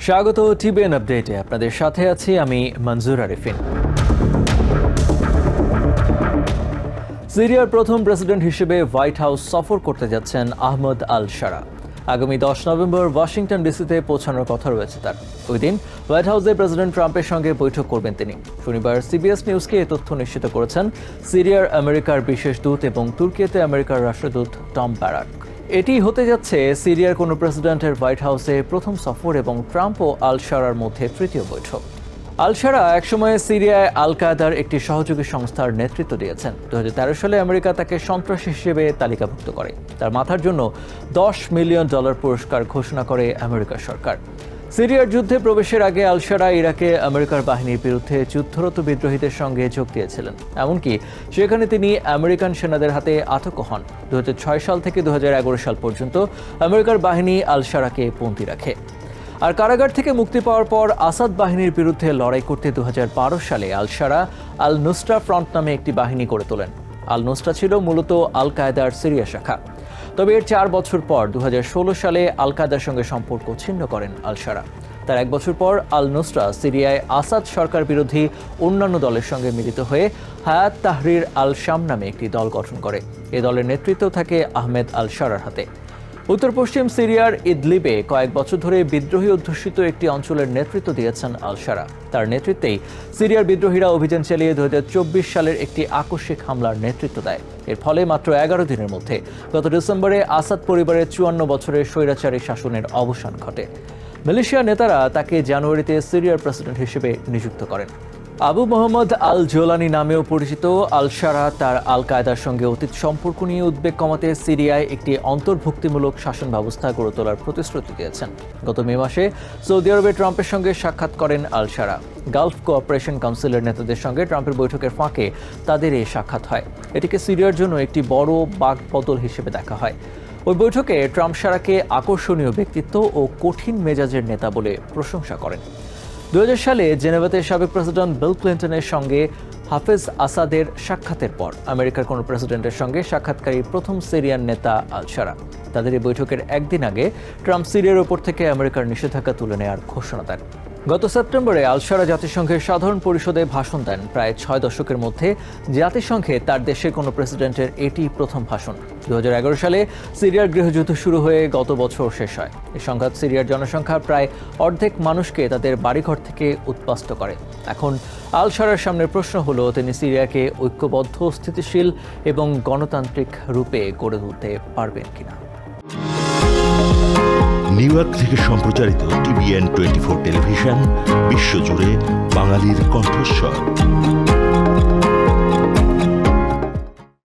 স্বাগত টিবিএন আপডেটে। আপনাদের সাথে আছি আমি মনজুর আরিফিন। সিরিয়ার প্রথম প্রেসিডেন্ট হিসেবে হোয়াইট হাউস সফর করতে যাচ্ছেন আহমদ আল শারা। আগামী 10 নভেম্বর ওয়াশিংটন ডিসিতে পৌঁছানোর কথা রয়েছে তার। ওই দিন হোয়াইট হাউসে প্রেসিডেন্ট ট্রাম্পের সঙ্গে বৈঠক করবেন তিনি। শনিবার সিবিএস নিউজকে এই তথ্য নিশ্চিত করেছেন সিরিয়ার আমেরিকার বিশেষ দূত এবং তুর্কিতে আমেরিকার রাষ্ট্রদূত টম ব্যারাক। এটি হতে যাচ্ছে সিরিয়ার কোনো প্রেসিডেন্টের হোয়াইট হাউসে প্রথম সফর এবং ট্রাম্প ও আল শারার মধ্যে তৃতীয় বৈঠক। আল শারা একসময় সিরিয়ায় আল কায়েদার একটি সহযোগী সংস্থার নেতৃত্ব দিয়েছেন। 2013 সালে আমেরিকা তাকে সন্ত্রাসী হিসেবে তালিকাভুক্ত করে। তার মাথার জন্য $10 মিলিয়ন পুরস্কার ঘোষণা করে আমেরিকার সরকার। সিরিয়ার যুদ্ধে প্রবেশের আগে আল শারা ইরাকে আমেরিকার বাহিনীর বিরুদ্ধে যুদ্ধরত বিদ্রোহীদের সঙ্গে যোগ দিয়েছিলেন। এমনকি সেখানে তিনি আমেরিকান সেনাদের হাতে আটক হন। 2006 সাল থেকে 2011 সাল পর্যন্ত আমেরিকার বাহিনী আল শারাকে বন্দী রাখে। আর কারাগার থেকে মুক্তি পাওয়ার পর আসাদ বাহিনীর বিরুদ্ধে লড়াই করতে 2012 সালে আল শারা আল নুসরা ফ্রন্ট নামে একটি বাহিনী গড়ে তোলেন। আল নুসরা ছিল মূলত আল কায়েদার সিরিয়া শাখা। তবে এর 4 বছর পর 2016 সালে আল কায়েদার সঙ্গে সম্পর্ক ছিন্ন করেন আল শারা। তার 1 বছর পর আল নুসরা সিরিয়ায় আসাদ সরকার বিরোধী অন্যান্য দলের সঙ্গে মিলিত হয়ে হায়াত তাহরির আল শাম নামে একটি দল গঠন করে। এ দলের নেতৃত্ব থাকে আহমেদ আল শারার হাতে। উত্তর পশ্চিম সিরিয়ার ইদলিবে কয়েক বছর ধরে বিদ্রোহী অধ্যুষিত একটি অঞ্চলের নেতৃত্ব দিয়েছেন আল শারা। তার নেতৃত্বেই সিরিয়ার বিদ্রোহীরা অভিযান চালিয়ে 2024 সালের একটি আকস্মিক হামলার নেতৃত্ব দেয়। এর ফলে মাত্র 11 দিনের মধ্যে গত ডিসেম্বরে আসাদ পরিবারের 54 বছরের স্বৈরাচারী শাসনের অবসান ঘটে। মিলিশিয়া নেতারা তাকে জানুয়ারিতে সিরিয়ার প্রেসিডেন্ট হিসেবে নিযুক্ত করেন। আবু মোহাম্মদ আল জোলানি নামেও পরিচিত আল শারা তার আল কায়েদার সঙ্গে অতীত সম্পর্ক নিয়ে উদ্বেগ কমাতে সিরিয়ায় একটি অন্তর্ভুক্তিমূলক শাসন ব্যবস্থা গড়ে তোলার প্রতিশ্রুতি দিয়েছেন। গত মে মাসে সৌদি আরবে ট্রাম্পের সঙ্গে সাক্ষাৎ করেন আল শারা। গালফ কোঅপারেশন কাউন্সিলের নেতাদের সঙ্গে ট্রাম্পের বৈঠকের ফাঁকে তাদের এই সাক্ষাৎ হয়। এটিকে সিরিয়ার জন্য একটি বড় বাকবদল হিসেবে দেখা হয়। ওই বৈঠকে ট্রাম্প শারাকে আকর্ষণীয় ব্যক্তিত্ব ও কঠিন মেজাজের নেতা বলে প্রশংসা করেন। 2000 সালে জেনেভাতে সাবেক প্রেসিডেন্ট বিল ক্লিন্টনের সঙ্গে হাফেজ আসাদের সাক্ষাতের পর আমেরিকার কোনো প্রেসিডেন্টের সঙ্গে সাক্ষাৎকারী প্রথম সিরিয়ান নেতা আল শারা। তাদের এই বৈঠকের একদিন আগে ট্রাম্প সিরিয়ার ওপর থেকে আমেরিকার নিষেধাজ্ঞা তুলে নেওয়ার ঘোষণা দেন। গত সেপ্টেম্বরে আল শারা জাতিসংঘের সাধারণ পরিষদে ভাষণ দেন। প্রায় 6 দশকের মধ্যে জাতিসংঘে তার দেশের কোনো প্রেসিডেন্টের এটি প্রথম ভাষণ। 2011 সালে সিরিয়ার গৃহযুদ্ধ শুরু হয়ে গত বছর শেষ হয়। এই সংঘাত সিরিয়ার জনসংখ্যার প্রায় অর্ধেক মানুষকে তাদের বাড়িঘর থেকে উৎপাস্ত করে। এখন আল শারার সামনের প্রশ্ন হলো, তিনি সিরিয়াকে ঐক্যবদ্ধ, স্থিতিশীল এবং গণতান্ত্রিক রূপে গড়ে তুলতে পারবেন কিনা। নিউ ইয়র্ক থেকে সম্প্রচারিত টিবিএন 24 টেলিভিশন, বিশ্বজুড়ে বাঙালির কণ্ঠস্বর।